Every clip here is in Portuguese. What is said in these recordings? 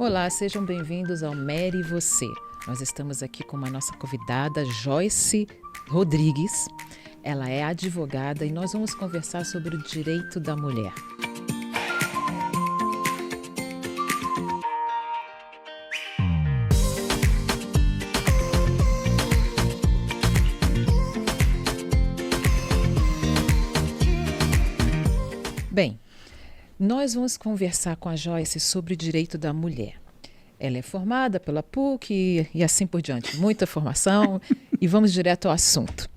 Olá, sejam bem-vindos ao Mere e Você. Nós estamos aqui com uma nossa convidada, Joyce Rodrigues. Ela é advogada e nós vamos conversar sobre o direito da mulher. Bem, nós vamos conversar com a Joyce sobre o direito da mulher. Ela é formada pela PUC e assim por diante. Muita formação e vamos direto ao assunto.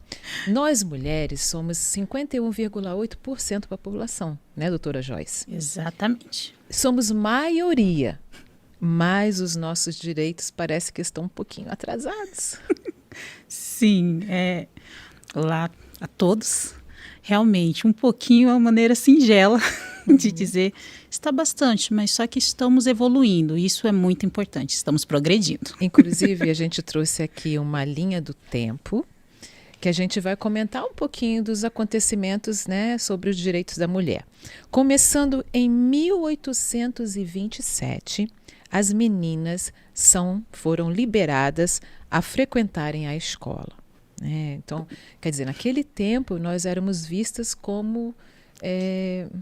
Nós, mulheres, somos 51,8% da população, né, doutora Joyce? Exatamente. Somos maioria, mas os nossos direitos parece que estão um pouquinho atrasados. Sim, olá a todos. Realmente, um pouquinho é uma maneira singela de dizer, está bastante, mas só que estamos evoluindo, isso é muito importante, estamos progredindo. Inclusive, a gente trouxe aqui uma linha do tempo, que a gente vai comentar um pouquinho dos acontecimentos, né, sobre os direitos da mulher. Começando em 1827, as meninas foram liberadas a frequentarem a escola. Então, quer dizer, naquele tempo nós éramos vistas como...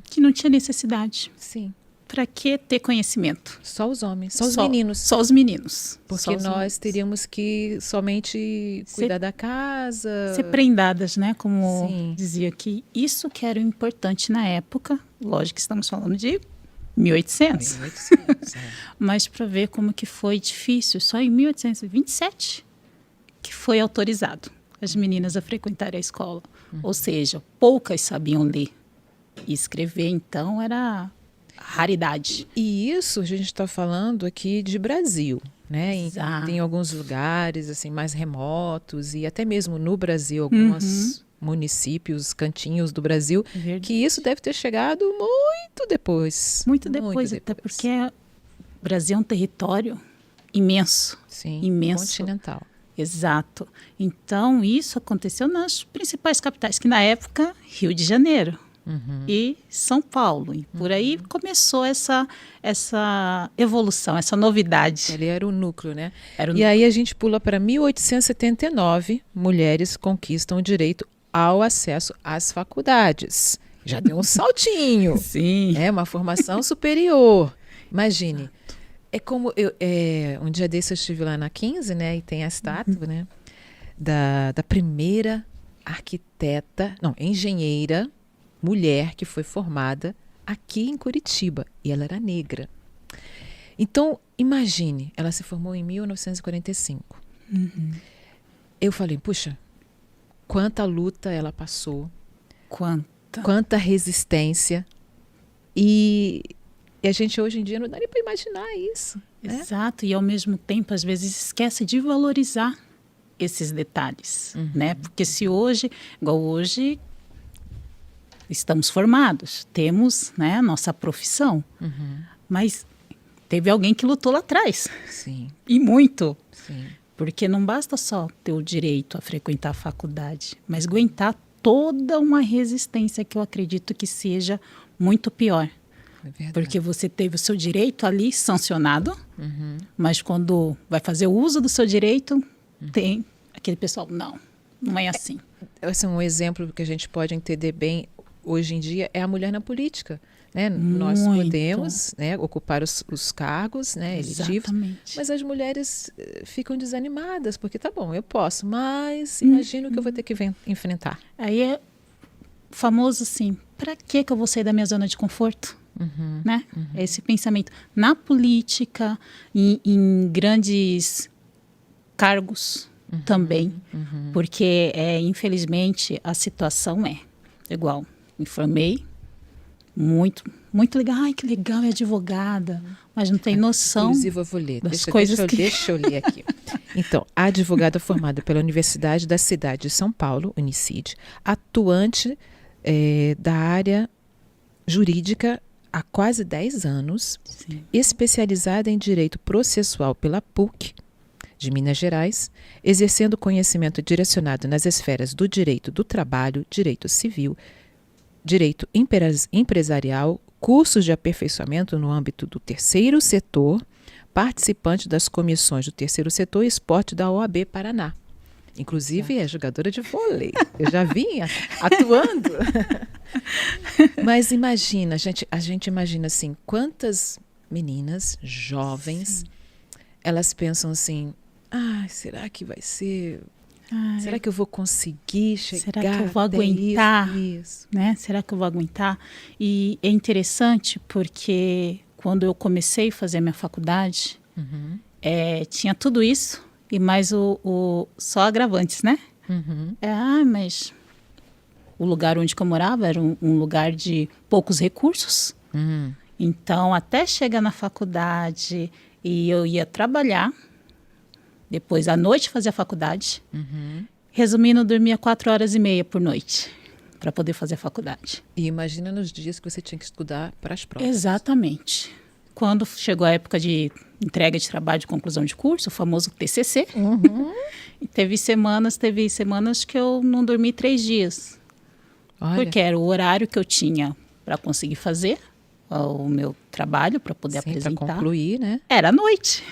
Que não tinha necessidade. Sim. Para que ter conhecimento? Só os homens, só os meninos. Só os meninos. Porque nós teríamos que somente cuidar da casa. Ser prendadas, né? Como Sim. dizia aqui. Isso que era importante na época. Lógico que estamos falando de 1800. 1800, Mas para ver como que foi difícil. Só em 1827 que foi autorizado as meninas a frequentarem a escola. Ou seja, poucas sabiam ler e escrever, então era raridade. E isso a gente está falando aqui de Brasil, né? Tem alguns lugares assim mais remotos e até mesmo no Brasil, alguns municípios, cantinhos do Brasil, que isso deve ter chegado muito depois. Muito depois. Até porque o Brasil é um território imenso. Sim, imenso. Continental. Exato. Então, isso aconteceu nas principais capitais, que na época, Rio de Janeiro e São Paulo. E por aí começou essa evolução, essa novidade. Ali era o núcleo, né? Aí a gente pula para 1879, mulheres conquistam o direito ao acesso às faculdades. Já deu um saltinho. Sim. É uma formação superior. Imagine. É como um dia desse eu estive lá na 15, né? E tem a estátua, né? Da primeira engenheira mulher que foi formada aqui em Curitiba. E ela era negra. Então, imagine, ela se formou em 1945. Eu falei, puxa, quanta luta ela passou. Quanta resistência. E a gente hoje em dia não dá nem para imaginar isso. Exato, e ao mesmo tempo, às vezes, esquece de valorizar esses detalhes, né? Porque se hoje, igual hoje, estamos formados, temos, né, nossa profissão, mas teve alguém que lutou lá atrás. Sim. E muito. Sim. Porque não basta só ter o direito a frequentar a faculdade, mas aguentar toda uma resistência que eu acredito que seja muito pior. Porque você teve o seu direito ali sancionado, mas quando vai fazer o uso do seu direito, tem aquele pessoal, não é assim. Esse é um exemplo que a gente pode entender bem hoje em dia, é a mulher na política. Né? Nós podemos, né, ocupar os cargos, né, eletivos, mas as mulheres ficam desanimadas, porque tá bom, eu posso, mas imagino o que eu vou ter que enfrentar. Aí é famoso assim, para que eu vou sair da minha zona de conforto? Né? É esse pensamento. Na política, em grandes cargos também, porque infelizmente a situação é igual. Me formei, muito legal, ai que legal, é advogada, mas não tem noção. Inclusive eu vou ler, deixa eu ler aqui. Então, a advogada formada pela Universidade da Cidade de São Paulo, Unicid, atuante da área jurídica há quase 10 anos, especializada em direito processual pela PUC de Minas Gerais, exercendo conhecimento direcionado nas esferas do direito do trabalho, direito civil, direito empresarial, cursos de aperfeiçoamento no âmbito do terceiro setor, participante das comissões do Terceiro Setor e Esporte da OAB Paraná. Inclusive é jogadora de vôlei. Eu já vinha atuando. Mas imagina, a gente imagina assim, quantas meninas jovens, elas pensam assim, será que vai ser... será que eu vou conseguir chegar? Será que eu vou aguentar? Isso? Né? Será que eu vou aguentar? E é interessante porque quando eu comecei a fazer a minha faculdade, tinha tudo isso e mais só agravantes, né? Mas o lugar onde eu morava era um lugar de poucos recursos. Então, até chegar na faculdade e eu ia trabalhar, depois à noite fazia a faculdade. Resumindo, eu dormia 4h30 por noite para poder fazer a faculdade. E imagina nos dias que você tinha que estudar para as provas. Exatamente. Quando chegou a época de entrega de trabalho de conclusão de curso, o famoso TCC, e teve semanas que eu não dormi 3 dias. Olha. Porque era o horário que eu tinha para conseguir fazer o meu trabalho, para poder apresentar. Para concluir, né? Era à noite.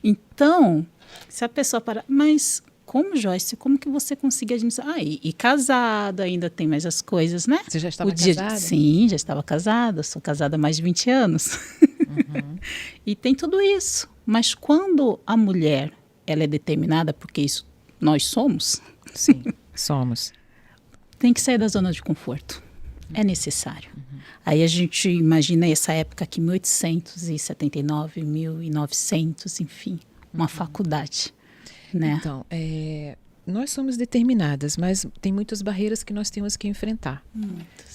Então, se a pessoa parar... Mas como, Joyce, como que você conseguia administrar? E casada, ainda tem mais as coisas, né? Você já estava casada? Sim, já estava casada. Sou casada há mais de 20 anos. E tem tudo isso. Mas quando a mulher ela é determinada, porque isso nós somos... Sim, somos. Tem que sair da zona de conforto. É necessário. Aí a gente imagina essa época aqui, 1879, 1900, enfim, uma faculdade, né? Então, nós somos determinadas, mas tem muitas barreiras que nós temos que enfrentar.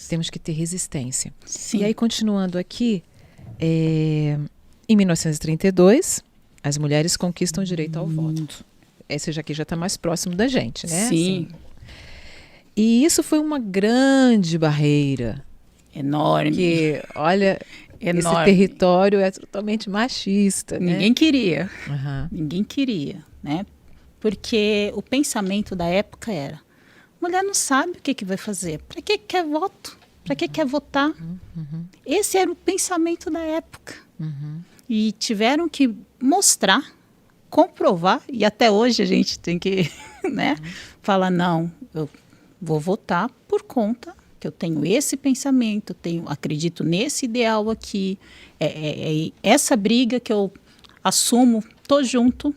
Temos que ter resistência. Sim. E aí, continuando aqui, em 1932, as mulheres conquistam o direito ao voto. Esse aqui já está mais próximo da gente, né? Sim. Assim. E isso foi uma grande barreira. Enorme. Porque, olha, Enorme. Esse território é totalmente machista, né? Ninguém queria. Ninguém queria, né? Porque o pensamento da época era, mulher não sabe o que vai fazer. Para que quer voto? Para que quer votar? Esse era o pensamento da época. E tiveram que mostrar, comprovar, e até hoje a gente tem que né, falar, não, eu vou votar por conta que eu tenho esse pensamento, acredito nesse ideal aqui, essa briga que eu assumo, tô junto.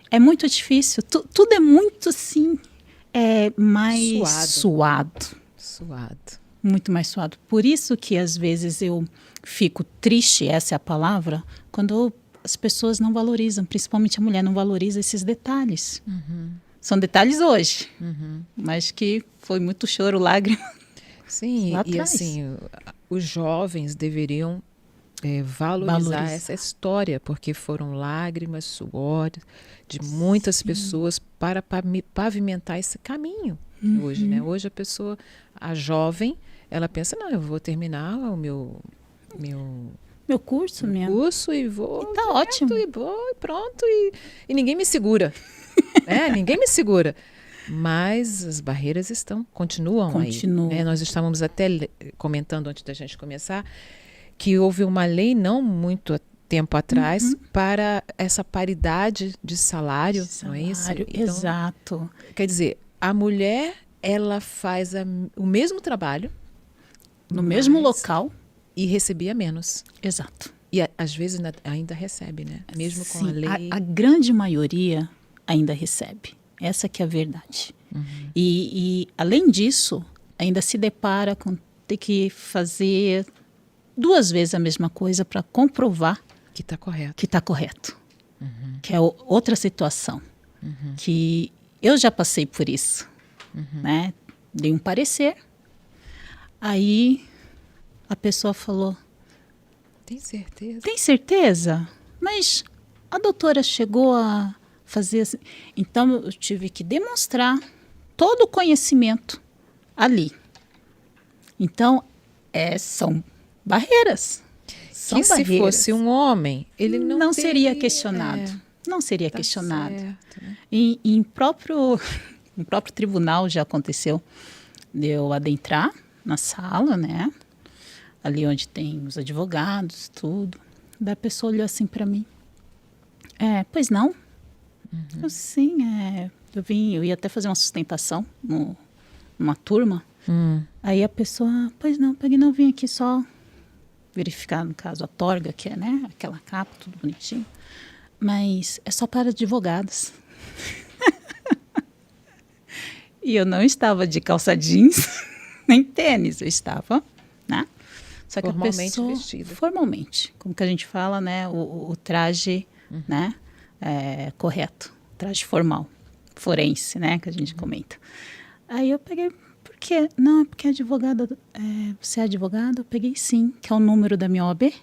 É muito difícil, tudo é muito assim, mais suado. Muito mais suado. Por isso que às vezes eu fico triste, essa é a palavra, quando as pessoas não valorizam, principalmente a mulher não valoriza esses detalhes. São detalhes hoje, mas que foi muito choro, lágrima. Sim, e assim, os jovens deveriam valorizar essa história, porque foram lágrimas, suor de muitas pessoas para pavimentar esse caminho hoje, né? Hoje a jovem, ela pensa, não, eu vou terminar o meu curso e vou e tá ótimo e vou e pronto e ninguém me segura. Ninguém me segura. Mas as barreiras continuam aí. Né? Nós estávamos até comentando antes da gente começar que houve uma lei não muito tempo atrás para essa paridade de salário, não é isso? Então, exato. Quer dizer, a mulher ela faz o mesmo trabalho no mesmo local e recebia menos. Exato. E às vezes ainda recebe, né? Mesmo com a lei. A grande maioria ainda recebe. Essa que é a verdade. E além disso, ainda se depara com ter que fazer 2 vezes a mesma coisa para comprovar que está correto. Que está correto. Que é outra situação. Que eu já passei por isso. Né? Dei um parecer. Aí a pessoa falou... Tem certeza? Tem certeza? Mas a doutora chegou a fazer assim. Então eu tive que demonstrar todo o conhecimento ali. Então são barreiras. São que barreiras. Se fosse um homem, ele não seria questionado. Não seria questionado. Certo, né? E no próprio tribunal já aconteceu de eu adentrar na sala, né? Ali onde tem os advogados, tudo. Daí a pessoa olhou assim para mim. Pois não? Eu, sim, eu ia até fazer uma sustentação numa turma. Aí a pessoa, pois não, peguei, não, vim aqui só verificar, no caso, a torga, que é, né, aquela capa, tudo bonitinho. Mas é só para advogados. E eu não estava de calça jeans, nem tênis, eu estava, né? Só que formalmente a pessoa, vestida. Formalmente, como que a gente fala, né? O traje, né? Correto, traje formal, forense, né? Que a gente comenta. Aí eu peguei, por quê? Não, é porque advogada, você é advogado? Eu peguei sim, que é o número da minha OAB.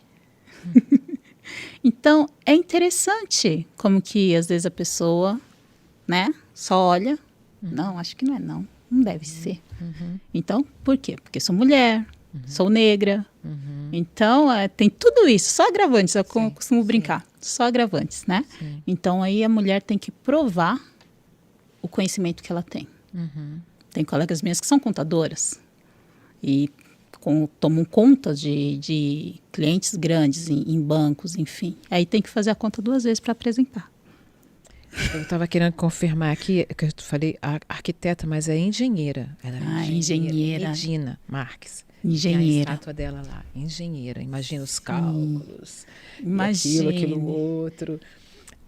Então, é interessante como que às vezes a pessoa, né? Só olha, não, acho que não é não deve ser. Então, por quê? Porque sou mulher, sou negra. Então, tem tudo isso, só agravantes, eu costumo brincar, só agravantes, né? Sim. Então, aí a mulher tem que provar o conhecimento que ela tem. Tem colegas minhas que são contadoras e tomam conta de clientes grandes em bancos, enfim. Aí tem que fazer a conta 2 vezes para apresentar. Eu estava querendo confirmar aqui, que eu falei arquiteta, mas é engenheira. Ela é engenheira. Medina Marques. Engenheira. Tem a estátua dela lá, engenheira. Imagina os cálculos, Imagina. aquilo outro.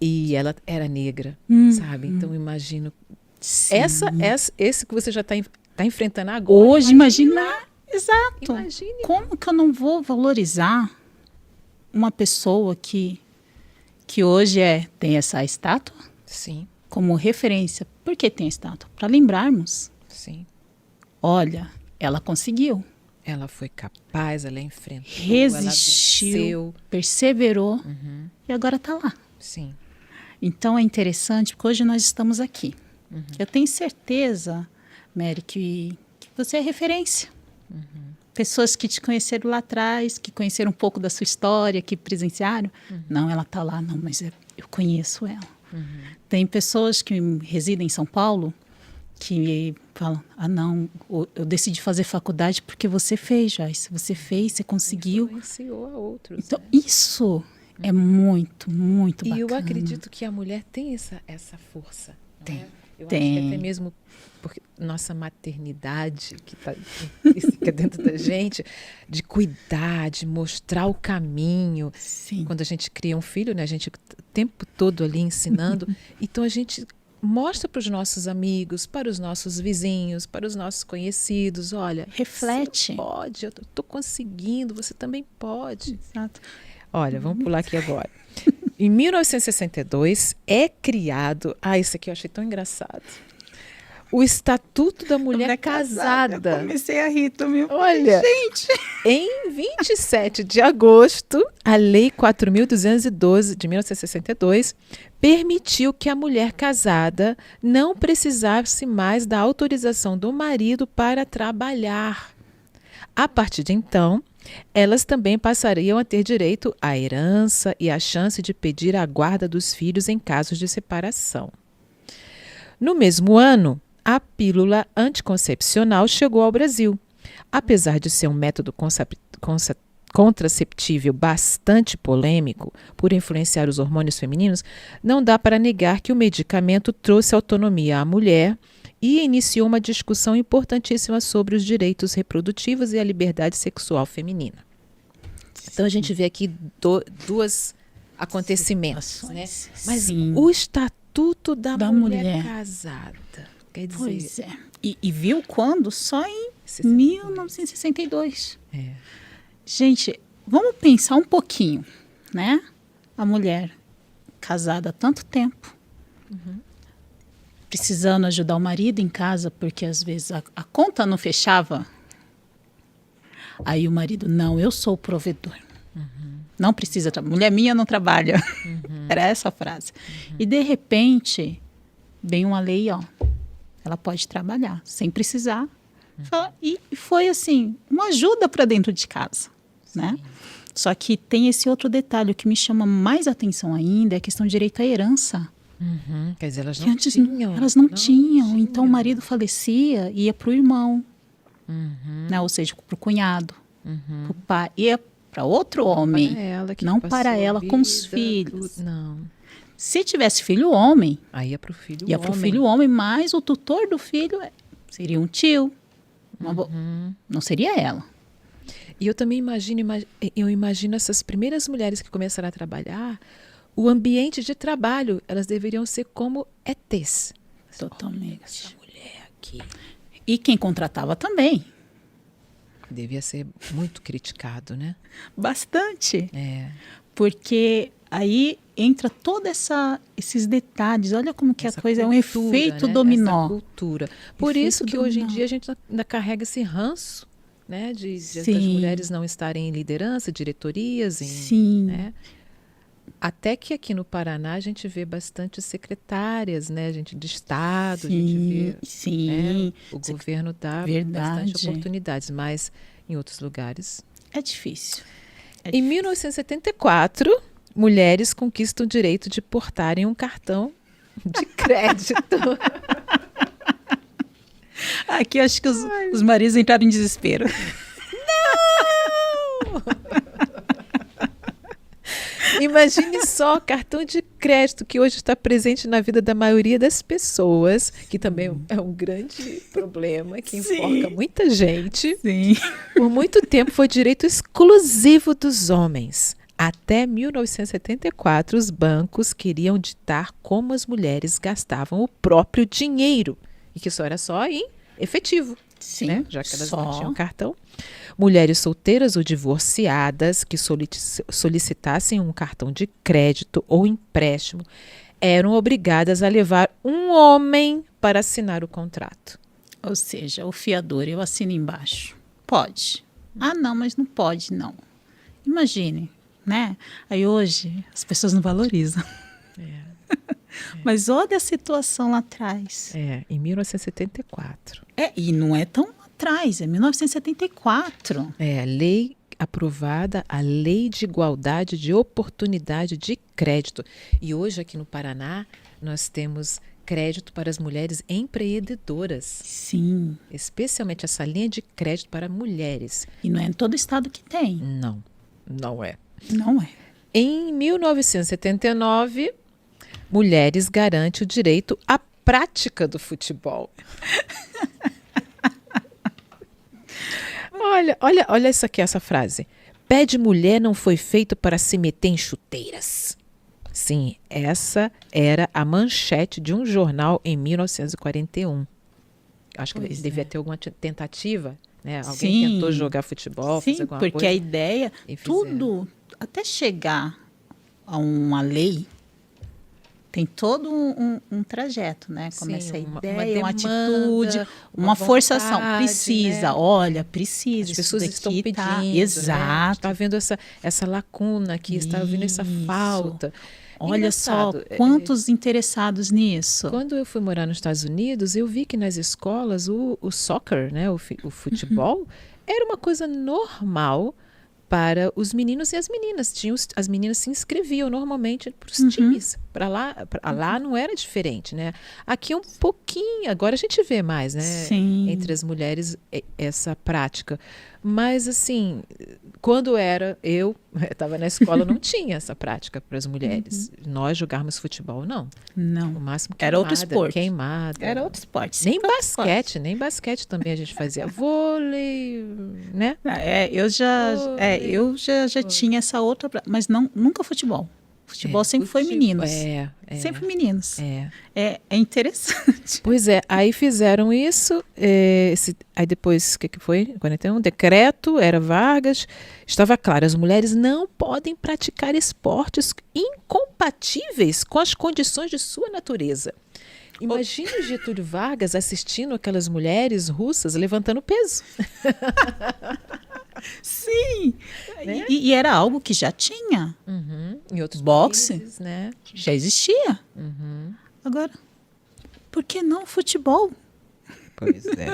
E ela era negra, sabe? Então, imagino... Esse que você já está enfrentando agora. Hoje, imagina. Exato. Imagine. Como que eu não vou valorizar uma pessoa que hoje tem essa estátua? Sim. Como referência. Por que tem a estátua? Para lembrarmos. Sim. Olha, ela conseguiu. Ela foi capaz, ela enfrentou, resistiu, ela venceu, perseverou e agora está lá. Sim. Então é interessante porque hoje nós estamos aqui. Eu tenho certeza, Mary, que você é referência. Pessoas que te conheceram lá atrás, que conheceram um pouco da sua história, que presenciaram. Não, ela está lá, não, mas eu conheço ela. Tem pessoas que residem em São Paulo que falam, não, eu decidi fazer faculdade porque você fez, Joyce. Você fez, você conseguiu. Influenciou a outros. Então, isso é muito, muito bacana. E eu acredito que a mulher tem essa força. Tem. Eu acho que até mesmo porque nossa maternidade que está intrínseca dentro da gente, de cuidar, de mostrar o caminho. Sim. Quando a gente cria um filho, né, a gente o tempo todo ali ensinando. Então a gente mostra para os nossos amigos, para os nossos vizinhos, para os nossos conhecidos, olha, reflete. Você pode, eu estou conseguindo, você também pode. Exato. Olha, vamos pular aqui agora. Em 1962 é criado, isso aqui eu achei tão engraçado, o Estatuto da Mulher Casada. Eu comecei a rir também. Olha, gente. Em 27 de agosto, a Lei 4.212 de 1962 permitiu que a mulher casada não precisasse mais da autorização do marido para trabalhar. A partir de então, elas também passariam a ter direito à herança e à chance de pedir a guarda dos filhos em casos de separação. No mesmo ano, a pílula anticoncepcional chegou ao Brasil. Apesar de ser um método contraceptível bastante polêmico por influenciar os hormônios femininos, não dá para negar que o medicamento trouxe autonomia à mulher e iniciou uma discussão importantíssima sobre os direitos reprodutivos e a liberdade sexual feminina. Então a gente vê aqui dois acontecimentos, né? Mas o Estatuto da Mulher Casada, quer dizer... Pois é. E viu quando? Só em 1962. Gente, vamos pensar um pouquinho, né? A mulher casada há tanto tempo, precisando ajudar o marido em casa, porque às vezes a conta não fechava. Aí o marido, não, eu sou o provedor. Não precisa trabalhar. Mulher minha não trabalha. Era essa a frase. E de repente, vem uma lei, ela pode trabalhar sem precisar. E foi assim, uma ajuda para dentro de casa, né? Só que tem esse outro detalhe, o que me chama mais atenção ainda é a questão de direito à herança. Quer dizer, elas não tinham. Então o marido falecia e ia para o irmão, né? Ou seja, para o cunhado, para o pai. Ia para outro homem, para ela, que não passou para a ela com os vida, filhos. Não. Se tivesse filho homem, Aí ia para o filho ia homem. para o filho homem, mas o tutor do filho seria um tio. Não seria ela. E eu também imagino essas primeiras mulheres que começaram a trabalhar, o ambiente de trabalho, elas deveriam ser como ETs. Totalmente. Olha essa mulher aqui. E quem contratava também. Devia ser muito criticado, né? Bastante. É. Porque aí entra todos esses detalhes. Olha como que Essa a coisa cultura, é um efeito né? dominó. Essa cultura. Por Efeito isso que hoje em dia a gente ainda carrega esse ranço, né? Das mulheres não estarem em liderança, diretorias. Sim. Né? Até que aqui no Paraná a gente vê bastante secretárias, né? A gente de Estado, Sim, a gente vê sim. Né? O governo dá bastante oportunidades, mas em outros lugares... É difícil. Em 1974, mulheres conquistam o direito de portarem um cartão de crédito. Aqui acho que os maridos entraram em desespero. Imagine só, cartão de crédito que hoje está presente na vida da maioria das pessoas, que também é um grande problema, que enforca muita gente. Sim. Por muito tempo foi direito exclusivo dos homens. Até 1974, os bancos queriam ditar como as mulheres gastavam o próprio dinheiro, e que era só em efetivo. Sim, né? Já que elas não tinham cartão. Mulheres solteiras ou divorciadas que solicitassem um cartão de crédito ou empréstimo eram obrigadas a levar um homem para assinar o contrato. Ou seja, o fiador, eu assino embaixo. Pode. Ah, não, mas não pode, não. Imagine, né? Aí hoje as pessoas não valorizam. Mas olha a situação lá atrás. Em 1974. E não é tão atrás, é 1974. Lei aprovada, a Lei de Igualdade de Oportunidade de Crédito. E hoje aqui no Paraná nós temos crédito para as mulheres empreendedoras. Sim. Especialmente essa linha de crédito para mulheres. E não é em todo estado que tem. Não, não é. Não é. Em 1979, mulheres garantem o direito à prática do futebol. Olha isso aqui, essa frase. Pé de mulher não foi feito para se meter em chuteiras. Sim, essa era a manchete de um jornal em 1941. Acho que devia ter alguma tentativa, né? Alguém tentou jogar futebol, fazer alguma coisa. Sim, porque a ideia, tudo, até chegar a uma lei, tem todo um trajeto, né? Começa a ideia, uma atitude, uma forçação. Precisa, né? Olha, precisa. As pessoas estão pedindo. Exato. Né? Está vendo essa lacuna aqui, está vendo essa falta. Olha só, quantos interessados nisso. Quando eu fui morar nos Estados Unidos, eu vi que nas escolas o soccer, né, o futebol, era uma coisa normal para os meninos e as meninas. As meninas se inscreviam normalmente para os times. Para lá não era diferente, né? Aqui um pouquinho, agora a gente vê mais, né? Sim. Entre as mulheres essa prática. Mas assim, quando eu estava na escola, não tinha essa prática para as mulheres. Nós jogarmos futebol, não. Não. O máximo queimada, era outro esporte. Queimada. Era outro esporte. Nem basquete também a gente fazia. Vôlei, né? Eu já tinha essa outra, mas nunca futebol. Futebol sempre foi meninos. Sempre meninos. É interessante. Pois é, aí fizeram isso, aí depois, o que foi? 41, decreto, era Vargas, estava claro, as mulheres não podem praticar esportes incompatíveis com as condições de sua natureza. Imagine o Getúlio Vargas assistindo aquelas mulheres russas levantando peso. Sim, né? e era algo que já tinha. Em outros boxe, países, né? Já existia. Agora, por que não futebol? Pois é.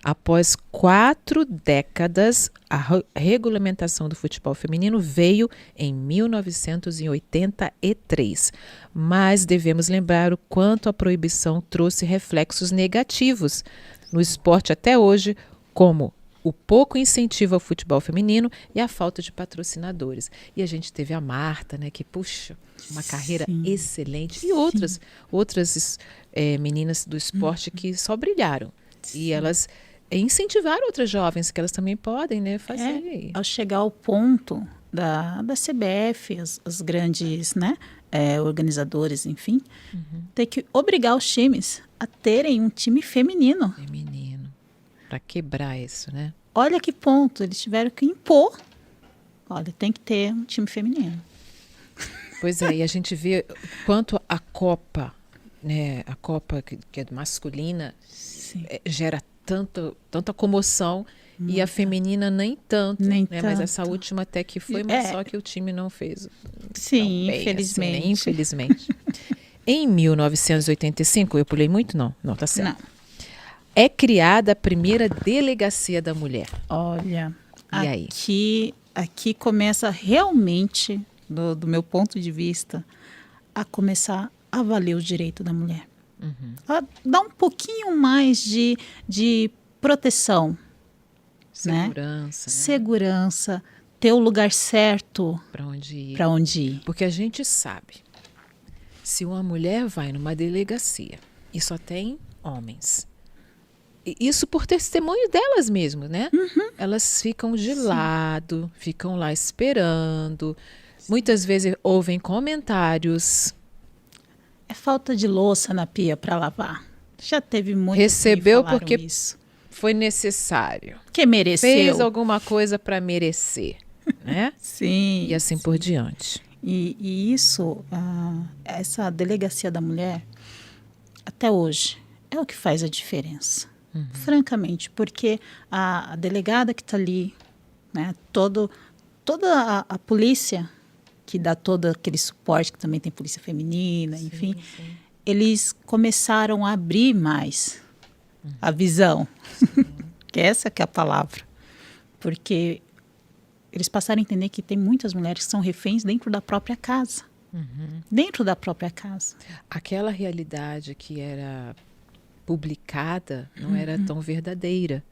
Após 4 décadas, a regulamentação do futebol feminino veio em 1983. Mas devemos lembrar o quanto a proibição trouxe reflexos negativos no esporte até hoje, como o pouco incentivo ao futebol feminino e a falta de patrocinadores. E a gente teve a Marta, né, que, puxa, uma carreira excelente. E outras meninas do esporte que só brilharam. E elas incentivaram outras jovens que elas também podem, né, fazer. Ao chegar ao ponto da CBF, as grandes, né, organizadores, enfim, ter que obrigar os times a terem um time feminino. Feminino. Para quebrar isso, né? Olha que ponto, eles tiveram que impor. Olha, tem que ter um time feminino. Pois é, e a gente vê quanto a Copa, né, a Copa que é masculina, gera tanta comoção. E a feminina nem tanto, nem né? tanto. Mas essa última até que foi, mas só que o time não fez. Sim, bem, infelizmente. Assim, né? Infelizmente. Em 1985, eu pulei muito? Não, tá certo. Não. É criada a primeira delegacia da mulher. Olha, e aqui começa realmente, do meu ponto de vista, a começar a valer o direito da mulher. A dar um pouquinho mais de proteção. Segurança. Né? Segurança, ter o lugar certo para onde ir. Porque a gente sabe, se uma mulher vai numa delegacia e só tem homens, isso por testemunho delas mesmo, né? Elas ficam de lado, ficam lá esperando. Muitas vezes ouvem comentários. É falta de louça na pia para lavar. Já teve muito. Recebeu porque isso. Foi necessário. Que mereceu. Fez alguma coisa para merecer, né? Sim. E assim por diante. E isso, essa delegacia da mulher, até hoje, é o que faz a diferença. Francamente, porque a delegada que está ali, né, toda a polícia, que dá todo aquele suporte, que também tem polícia feminina, enfim, eles começaram a abrir mais a visão, que essa que é a palavra, porque eles passaram a entender que tem muitas mulheres que são reféns dentro da própria casa, dentro da própria casa. Aquela realidade que era publicada não era tão verdadeira,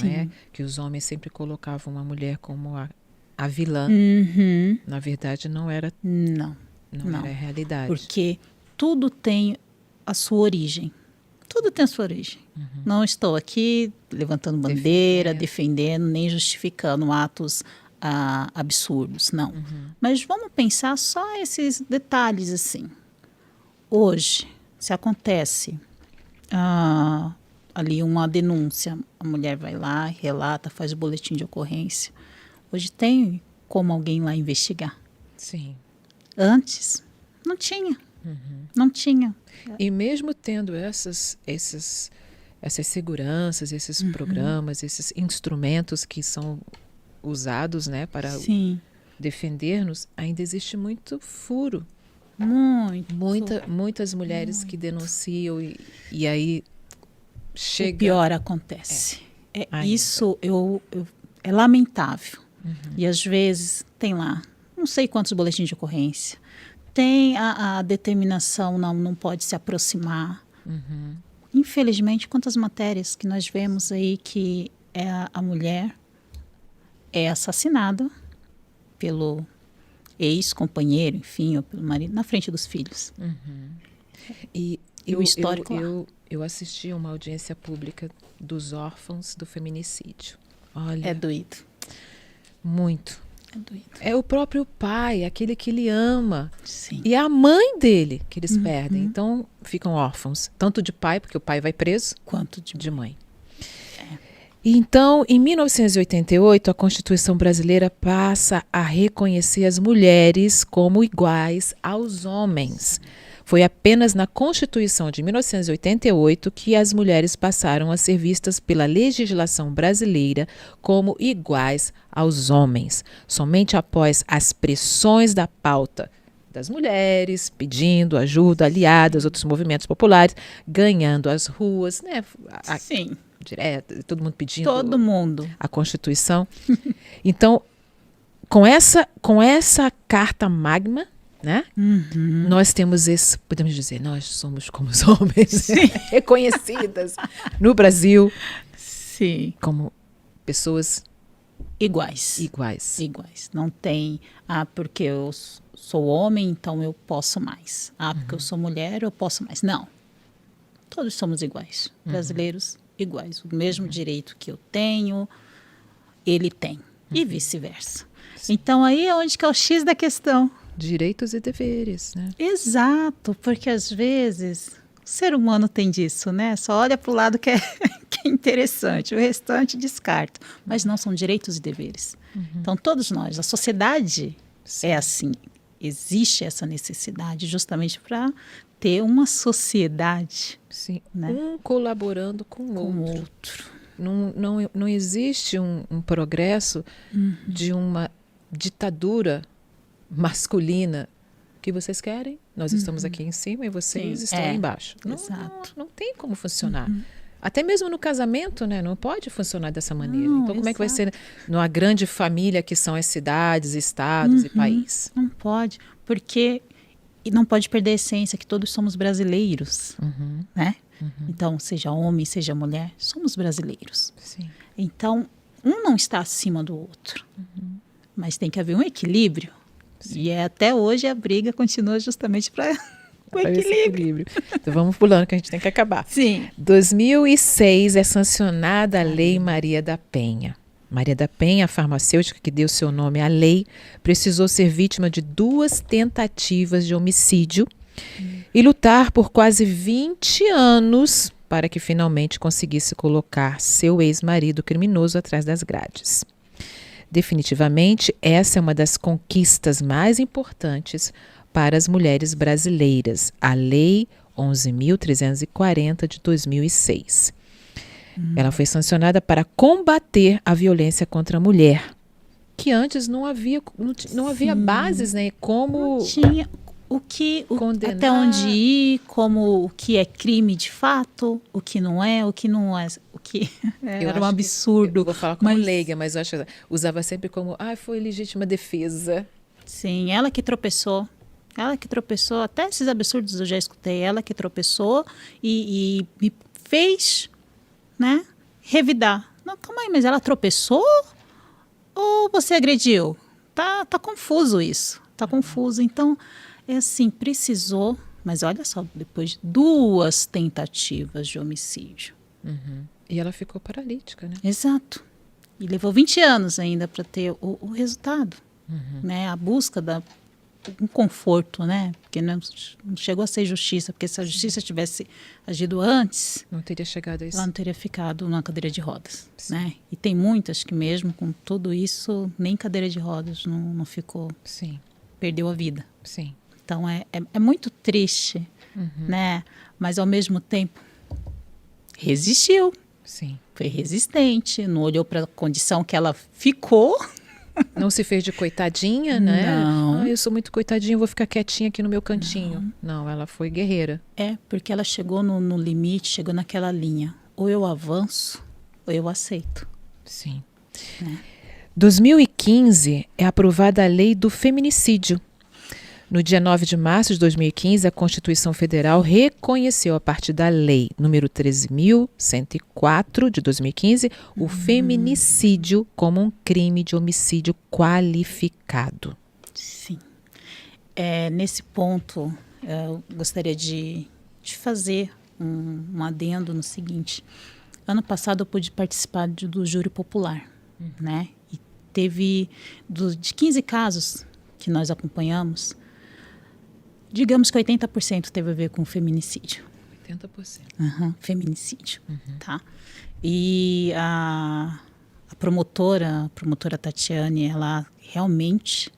né? Que os homens sempre colocavam uma mulher como a vilã. Na verdade não era era a realidade, porque tudo tem a sua origem. Tudo tem a sua origem. Não estou aqui levantando bandeira, defendendo, nem justificando atos absurdos, não. Mas vamos pensar só esses detalhes assim. Hoje, se acontece ali uma denúncia, a mulher vai lá, relata, faz o boletim de ocorrência. Hoje tem como alguém lá investigar. Sim. Antes, não tinha. Não tinha. E mesmo tendo essas seguranças, esses programas, esses instrumentos que são usados, né, para defender-nos, ainda existe muito furo. Muitas mulheres que denunciam e aí chega... O pior acontece. Isso é lamentável. E às vezes tem lá, não sei quantos boletins de ocorrência, tem a determinação, não pode se aproximar. Infelizmente, quantas matérias que nós vemos aí que a mulher é assassinada pelo ex-companheiro, enfim, ou pelo marido, na frente dos filhos. E o histórico eu assisti a uma audiência pública dos órfãos do feminicídio. Olha, é doído. Muito. É doído. É o próprio pai, aquele que ele ama. Sim. E é a mãe dele que eles perdem. Então, ficam órfãos. Tanto de pai, porque o pai vai preso, quanto de mãe. Então, em 1988, a Constituição brasileira passa a reconhecer as mulheres como iguais aos homens. Foi apenas na Constituição de 1988 que as mulheres passaram a ser vistas pela legislação brasileira como iguais aos homens. Somente após as pressões da pauta das mulheres, pedindo ajuda, aliadas, outros movimentos populares, ganhando as ruas, né? Sim. Direto, todo mundo pedindo a Constituição. Então, com essa carta magna, né? Nós temos podemos dizer, nós somos como os homens, reconhecidas no Brasil como pessoas iguais. iguais. Não tem, porque eu sou homem, então eu posso mais. Porque eu sou mulher, eu posso mais. Não. Todos somos iguais. Brasileiros iguais. O mesmo direito que eu tenho, ele tem. E vice-versa. Então, aí é onde que é o X da questão. Direitos e deveres, né? Exato, porque às vezes o ser humano tem disso, né? Só olha para o lado que é interessante, o restante descarta. Mas não, são direitos e deveres. Então, todos nós, a sociedade é assim. Existe essa necessidade justamente para ter uma sociedade. Sim, né? Um colaborando com o outro. Não existe um progresso de uma ditadura masculina. O que vocês querem? Nós estamos aqui em cima e vocês estão aí embaixo. Não tem como funcionar. Até mesmo no casamento, né? Não pode funcionar dessa maneira. Então, como é que vai ser numa grande família que são as cidades, estados e país? Não pode, porque e não pode perder a essência que todos somos brasileiros, né? Então, seja homem, seja mulher, somos brasileiros. Sim. Então, um não está acima do outro, mas tem que haver um equilíbrio. Sim. E até hoje a briga continua justamente para o equilíbrio. Então vamos pulando que a gente tem que acabar. Sim. 2006 é sancionada a Lei Maria da Penha. Maria da Penha, a farmacêutica que deu seu nome à lei, precisou ser vítima de 2 tentativas de homicídio e lutar por quase 20 anos para que finalmente conseguisse colocar seu ex-marido criminoso atrás das grades. Definitivamente, essa é uma das conquistas mais importantes para as mulheres brasileiras, a Lei 11.340 de 2006. Ela foi sancionada para combater a violência contra a mulher, que antes não havia bases, né? Como não tinha condenar, até onde ir, como o que é crime de fato, o que não é, o que era um absurdo. Eu vou falar como leiga, mas eu acho que usava sempre como, foi legítima defesa. Sim, ela que tropeçou, até esses absurdos eu já escutei, ela que tropeçou e me fez, né, revidar. Não, calma aí, mas ela tropeçou ou você agrediu? Tá confuso isso, tá confuso. Então, é assim, precisou, mas olha só, depois de 2 tentativas de homicídio. E ela ficou paralítica, né? Exato. E levou 20 anos ainda para ter o resultado, né? A busca um conforto, né? Porque não chegou a ser justiça, porque se a justiça tivesse agido antes, não teria chegado a isso. Ela não teria ficado numa cadeira de rodas, né? E tem muitas que mesmo com tudo isso, nem cadeira de rodas não ficou. Sim. Perdeu a vida. Sim. Então é muito triste, né? Mas ao mesmo tempo resistiu. Sim. Foi resistente, não olhou para a condição que ela ficou. Não se fez de coitadinha, né? Não. Eu sou muito coitadinha, vou ficar quietinha aqui no meu cantinho. Não, ela foi guerreira. Porque ela chegou no limite, chegou naquela linha. Ou eu avanço, ou eu aceito. Sim. 2015 é aprovada a lei do feminicídio. No dia 9 de março de 2015, a Constituição Federal reconheceu, a partir da Lei número 13.104 de 2015, o feminicídio como um crime de homicídio qualificado. Sim. Nesse ponto, eu gostaria de fazer um adendo no seguinte. Ano passado eu pude participar do júri popular, né? E teve, de 15 casos que nós acompanhamos, digamos que 80% teve a ver com feminicídio. 80%. Feminicídio, tá? E a promotora Tatiane, ela realmente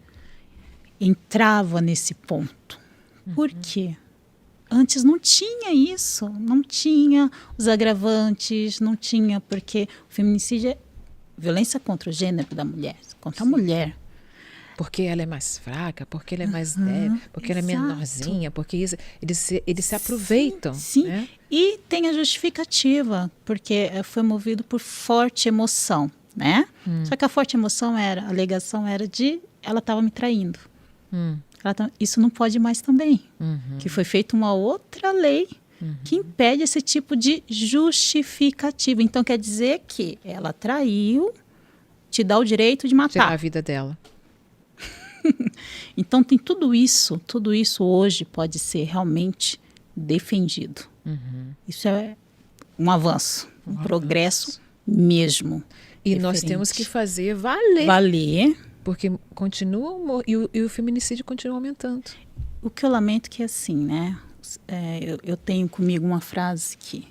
entrava nesse ponto. Por quê? Antes não tinha isso, não tinha os agravantes, não tinha, porque o feminicídio é violência contra o gênero da mulher, contra a mulher. Porque ela é mais fraca, porque ela é mais débil, porque ela é menorzinha, porque isso, eles se aproveitam. Sim, né? E tem a justificativa, porque foi movido por forte emoção, né? Só que a forte emoção a alegação era de ela estava me traindo. Isso não pode mais também. Que foi feita uma outra lei que impede esse tipo de justificativa. Então, quer dizer que ela traiu, te dá o direito de matar. Tirar a vida dela. Então, tem tudo isso hoje pode ser realmente defendido. Isso é um avanço, um progresso mesmo. E nós temos que fazer valer. Valer. Porque continua, e o feminicídio continua aumentando. O que eu lamento é que assim, né? Eu tenho comigo uma frase que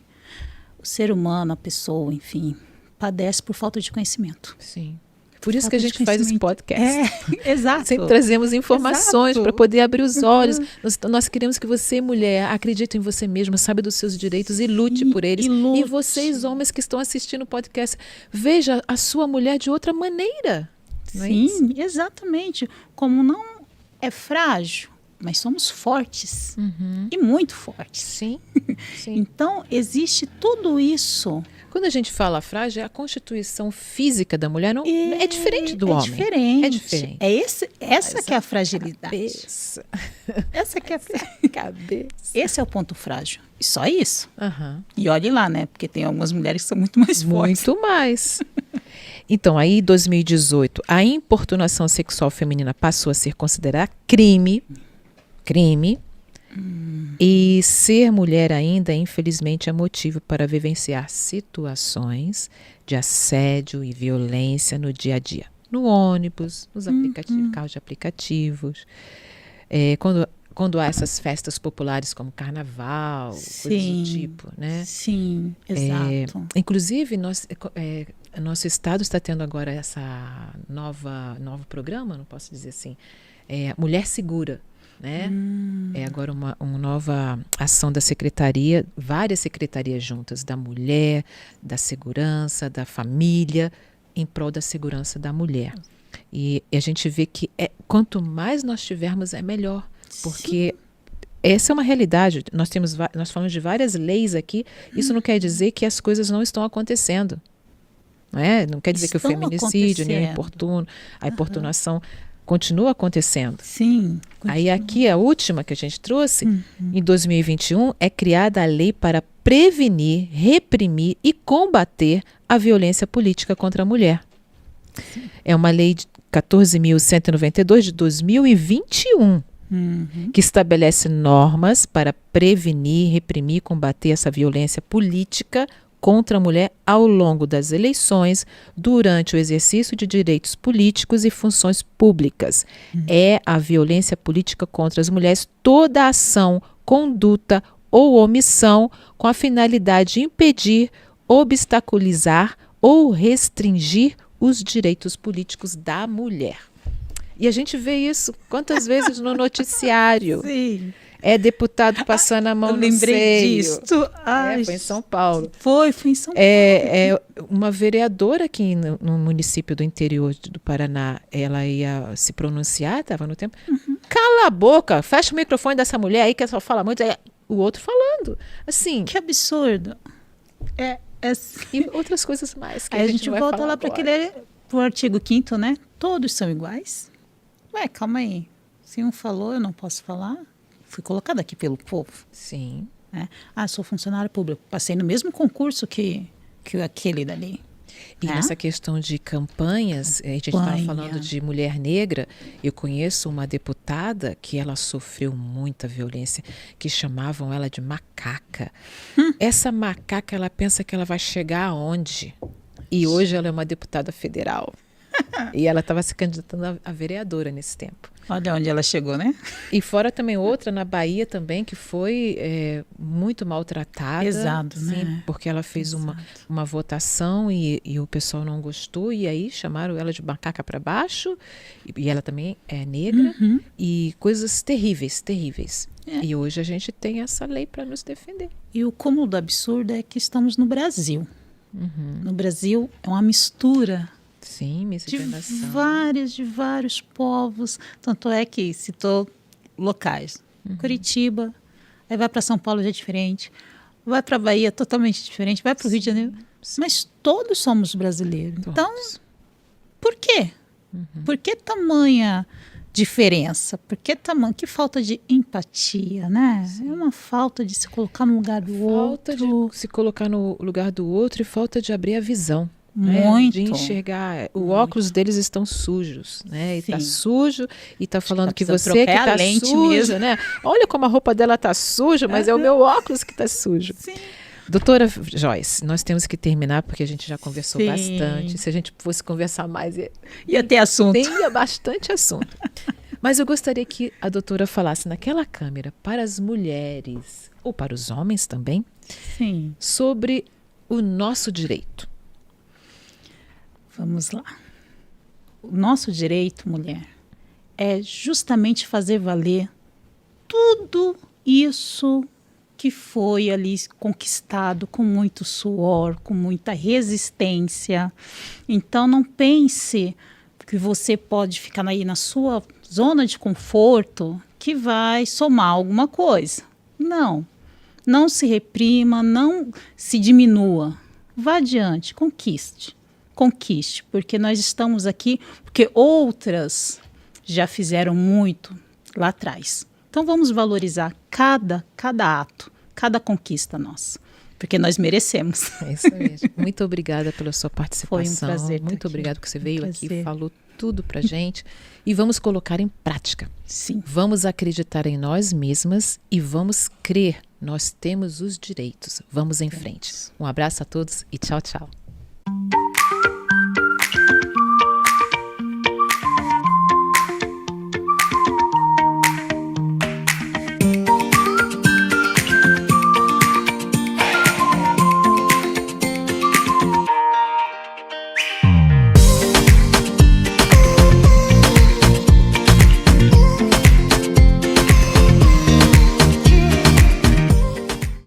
o ser humano, a pessoa, enfim, padece por falta de conhecimento. Sim. Por isso que a gente faz esse podcast. Exato. Sempre trazemos informações para poder abrir os olhos. Nós queremos que você, mulher, acredite em você mesma, saiba dos seus direitos e lute por eles. E vocês, homens que estão assistindo o podcast, veja a sua mulher de outra maneira. Sim, exatamente. Como não é frágil, mas somos fortes. E muito fortes. Sim. Então, existe tudo isso. Quando a gente fala frágil, a constituição física da mulher não é diferente do homem. Diferente. É diferente. Essa que é a fragilidade. Cabeça. Essa que é a cabeça. Esse é o ponto frágil. E só isso. Uhum. E olhe lá, né? Porque tem algumas mulheres que são muito mais fortes. Muito mais. Então, aí em 2018, a importunação sexual feminina passou a ser considerada crime. E ser mulher ainda, infelizmente, é motivo para vivenciar situações de assédio e violência no dia a dia. No ônibus, nos aplicativos, carros de aplicativos. Quando há essas festas populares como carnaval, coisas do tipo, né? Sim, exato. Inclusive, nosso estado está tendo agora essa novo programa, não posso dizer assim, Mulher Segura. Né? É agora uma nova ação da secretaria, várias secretarias juntas, da mulher, da segurança, da família, em prol da segurança da mulher. E a gente vê que quanto mais nós tivermos, é melhor. Porque essa é uma realidade. Nós falamos de várias leis aqui. Isso não quer dizer que as coisas não estão acontecendo. Não quer dizer que o feminicídio, nem a importunação continua acontecendo. Sim. Continua. Aí aqui a última que a gente trouxe, em 2021, é criada a lei para prevenir, reprimir e combater a violência política contra a mulher. Sim. É uma lei de 14.192 de 2021, que estabelece normas para prevenir, reprimir e combater essa violência política contra a mulher ao longo das eleições, durante o exercício de direitos políticos e funções públicas. É a violência política contra as mulheres toda ação, conduta ou omissão com a finalidade de impedir, obstaculizar ou restringir os direitos políticos da mulher. E a gente vê isso quantas vezes no noticiário. Sim. É deputado passando a mão no seio. Lembrei disso. Foi em São Paulo. Foi em São Paulo. Uma vereadora aqui no município do interior do Paraná, ela ia se pronunciar, estava no tempo. Cala a boca, fecha o microfone dessa mulher aí que só fala muito. O outro falando. Assim. Que absurdo. E outras coisas mais que aí a gente vai volta falar lá para o artigo 5º, né? Todos são iguais. Calma aí. Se um falou, eu não posso falar. Fui colocada aqui pelo povo. Sim. Sou funcionário público. Passei no mesmo concurso que aquele dali. E nessa questão de campanhas, a gente estava falando de mulher negra. Eu conheço uma deputada que ela sofreu muita violência, que chamavam ela de macaca. Essa macaca, ela pensa que ela vai chegar aonde? E hoje ela é uma deputada federal. E ela estava se candidatando a vereadora nesse tempo. Olha onde ela chegou, né? E fora também outra na Bahia também, que foi muito maltratada. Pesado, sim, né? Porque ela fez uma votação e o pessoal não gostou. E aí chamaram ela de macaca para baixo. E ela também é negra. E coisas terríveis, terríveis. E hoje a gente tem essa lei para nos defender. E o cúmulo do absurdo é que estamos no Brasil. No Brasil é uma mistura... Sim, miscigenação. De vários povos. Tanto é que citou locais. Curitiba, aí vai para São Paulo já é diferente, vai para Bahia totalmente diferente, vai para o Rio de Janeiro. Mas todos somos brasileiros. Então, por quê? Por que tamanha diferença. Porque que falta de empatia, né? Sim. É uma falta de se colocar no lugar do outro. Falta de se colocar no lugar do outro e falta de abrir a visão. Muito. Né? De enxergar. O óculos deles estão sujos, né? E tá sujo e tá falando que você que tá suja, né? Olha como a roupa dela tá suja, mas é o meu óculos que tá sujo. Sim. Doutora Joyce, nós temos que terminar porque a gente já conversou bastante. Se a gente fosse conversar mais, ia ter assunto. Teria bastante assunto. Mas eu gostaria que a doutora falasse naquela câmera para as mulheres, ou para os homens também, sim, sobre o nosso direito. Vamos lá. O nosso direito, mulher, é justamente fazer valer tudo isso que foi ali conquistado com muito suor, com muita resistência. Então não pense que você pode ficar aí na sua zona de conforto que vai somar alguma coisa. Não. Não se reprima, não se diminua. Vá adiante, conquiste, porque nós estamos aqui porque outras já fizeram muito lá atrás. Então vamos valorizar cada ato, cada conquista nossa, porque nós merecemos. É isso mesmo. Muito obrigada pela sua participação. Foi um prazer. Muito obrigada porque você veio aqui, falou tudo pra gente e vamos colocar em prática. Sim. Vamos acreditar em nós mesmas e vamos crer. Nós temos os direitos. Vamos em frente. Um abraço a todos e tchau, tchau.